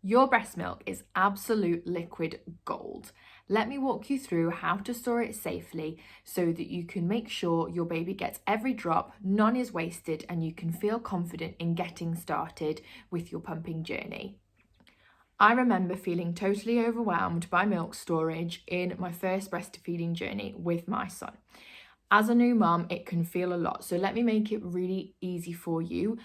Your breast milk is absolute liquid gold. Let me walk you through how to store it safely so that you can make sure your baby gets every drop, none is wasted, and you can feel confident in getting started with your pumping journey. I remember feeling totally overwhelmed by milk storage in my first breastfeeding journey with my son. As a new mum, it can feel a lot, so let me make it really easy for you.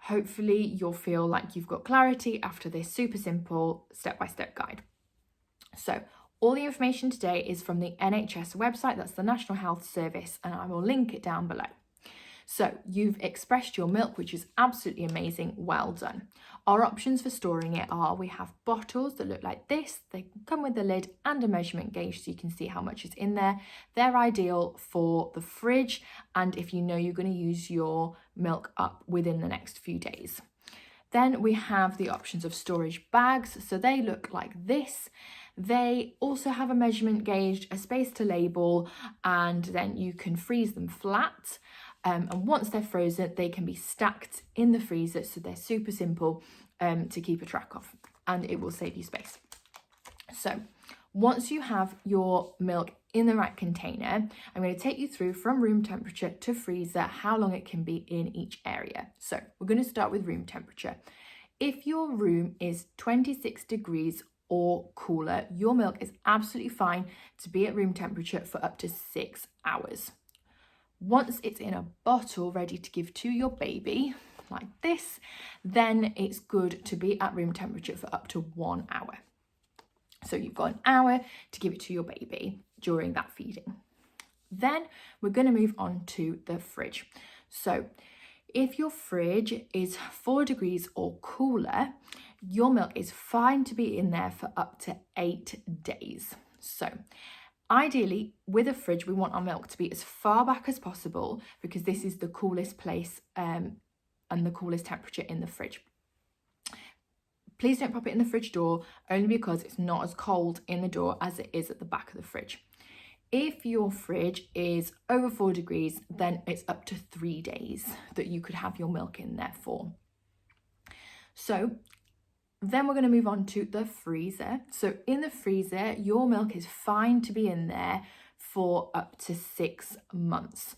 Hopefully you'll feel like you've got clarity after this super simple step-by-step guide. So all the information today is from the NHS website, that's the National Health Service, and I will link it down below. So you've expressed your milk, which is absolutely amazing, well done. Our options for storing it are, we have bottles that look like this, they come with a lid and a measurement gauge so you can see how much is in there. They're ideal for the fridge and if you know you're going to use your milk up within the next few days. Then we have the options of storage bags, so they look like this. They also have a measurement gauge, a space to label, and then you can freeze them flat. And once they're frozen, they can be stacked in the freezer, so they're super simple to keep a track of, and it will save you space. So once you have your milk in the right container, I'm going to take you through from room temperature to freezer, how long it can be in each area. So we're going to start with room temperature. If your room is 26 degrees or cooler, your milk is absolutely fine to be at room temperature for up to 6 hours. Once it's in a bottle ready to give to your baby, like this, then it's good to be at room temperature for up to 1 hour. So you've got an hour to give it to your baby during that feeding. Then we're going to move on to the fridge. So if your fridge is 4 degrees or cooler, your milk is fine to be in there for up to 8 days. So ideally, with a fridge, we want our milk to be as far back as possible because this is the coolest place and the coolest temperature in the fridge. Please don't pop it in the fridge door, only because it's not as cold in the door as it is at the back of the fridge. If your fridge is over 4 degrees, then it's up to 3 days that you could have your milk in there for. So then we're going to move on to the freezer. So in the freezer, your milk is fine to be in there for up to 6 months.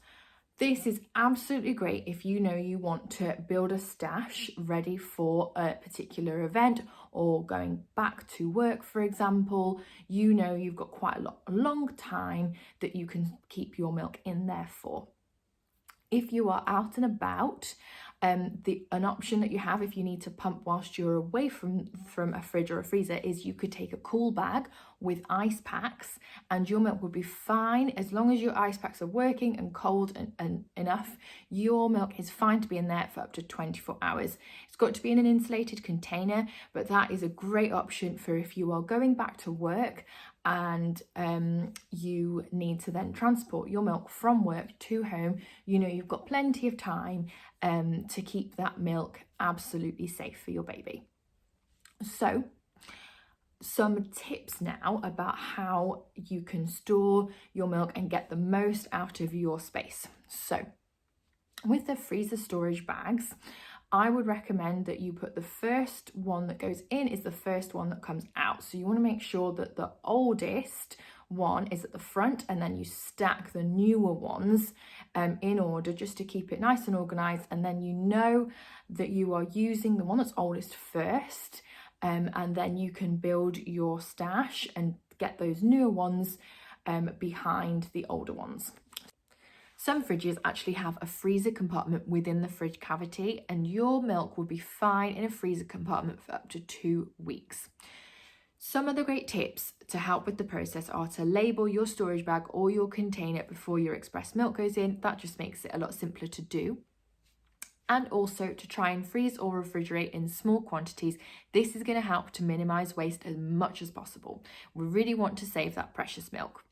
This is absolutely great if you know you want to build a stash ready for a particular event or going back to work, for example. You know you've got quite a long time that you can keep your milk in there for. If you are out and about, an option that you have if you need to pump whilst you're away from a fridge or a freezer is you could take a cool bag with ice packs and your milk would be fine as long as your ice packs are working and cold and enough. Your milk is fine to be in there for up to 24 hours. It's got to be in an insulated container, but that is a great option for if you are going back to work and you need to then transport your milk from work to home. You know you've got plenty of time to keep that milk absolutely safe for your baby. So some tips now about how you can store your milk and get the most out of your space. So with the freezer storage bags, I would recommend that you put the first one that goes in is the first one that comes out. So you want to make sure that the oldest one is at the front and then you stack the newer ones in order just to keep it nice and organized, and then you know that you are using the one that's oldest first, and then you can build your stash and get those newer ones behind the older ones. Some fridges actually have a freezer compartment within the fridge cavity, and your milk will be fine in a freezer compartment for up to 2 weeks. Some of the great tips to help with the process are to label your storage bag or your container before your express milk goes in. That just makes it a lot simpler to do. And also to try and freeze or refrigerate in small quantities. This is going to help to minimize waste as much as possible. We really want to save that precious milk.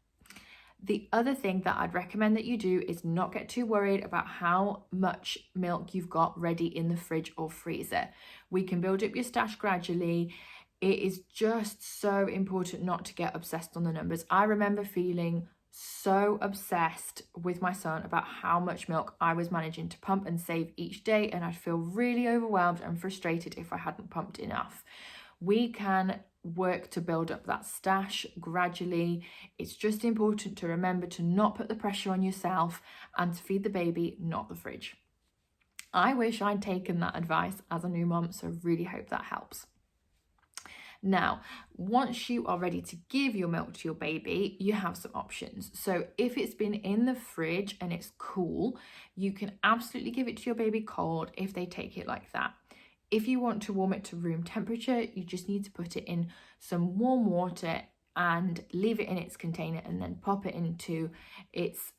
The other thing that I'd recommend that you do is not get too worried about how much milk you've got ready in the fridge or freezer. We can build up your stash gradually. It is just so important not to get obsessed on the numbers. I remember feeling so obsessed with my son about how much milk I was managing to pump and save each day, and I'd feel really overwhelmed and frustrated if I hadn't pumped enough. We can work to build up that stash gradually. It's just important to remember to not put the pressure on yourself and to feed the baby, not the fridge. I wish I'd taken that advice as a new mom, so really hope that helps. Now, once you are ready to give your milk to your baby, you have some options. So if it's been in the fridge and it's cool, you can absolutely give it to your baby cold if they take it like that. If you want to warm it to room temperature, you just need to put it in some warm water and leave it in its container and then pop it into its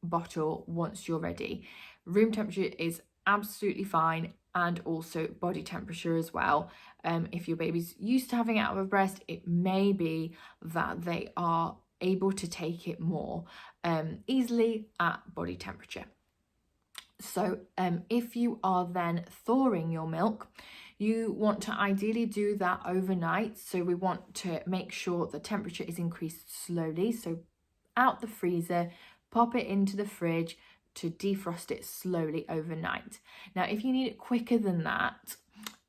bottle once you're ready. Room temperature is absolutely fine, and also body temperature as well. If your baby's used to having it out of a breast, it may be that they are able to take it more easily at body temperature. So if you are then thawing your milk, you want to ideally do that overnight. So we want to make sure the temperature is increased slowly. So out the freezer, pop it into the fridge to defrost it slowly overnight. Now, if you need it quicker than that,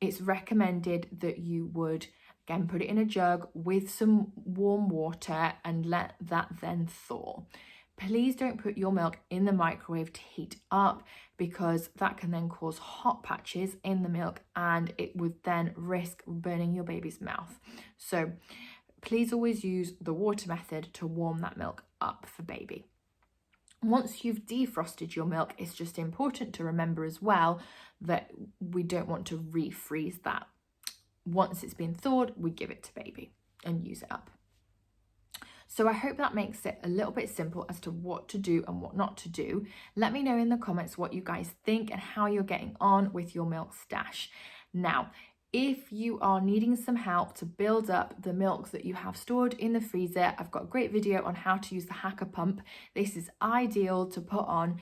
it's recommended that you would, again, put it in a jug with some warm water and let that then thaw. Please don't put your milk in the microwave to heat up, because that can then cause hot patches in the milk and it would then risk burning your baby's mouth. So please always use the water method to warm that milk up for baby. Once you've defrosted your milk, it's just important to remember as well that we don't want to refreeze that. Once it's been thawed, we give it to baby and use it up. So I hope that makes it a little bit simple as to what to do and what not to do. Let me know in the comments what you guys think and how you're getting on with your milk stash. Now, if you are needing some help to build up the milk that you have stored in the freezer, I've got a great video on how to use the Haakaa pump. This is ideal to put on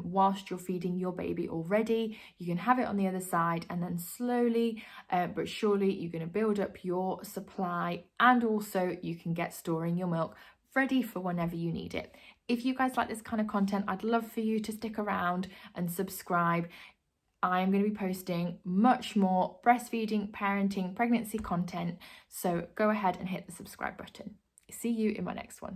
whilst you're feeding your baby already. You can have it on the other side, and then slowly but surely you're going to build up your supply, and also you can get storing your milk ready for whenever you need it. If you guys like this kind of content, I'd love for you to stick around and subscribe. I'm going to be posting much more breastfeeding, parenting, pregnancy content, so go ahead and hit the subscribe button. See you in my next one.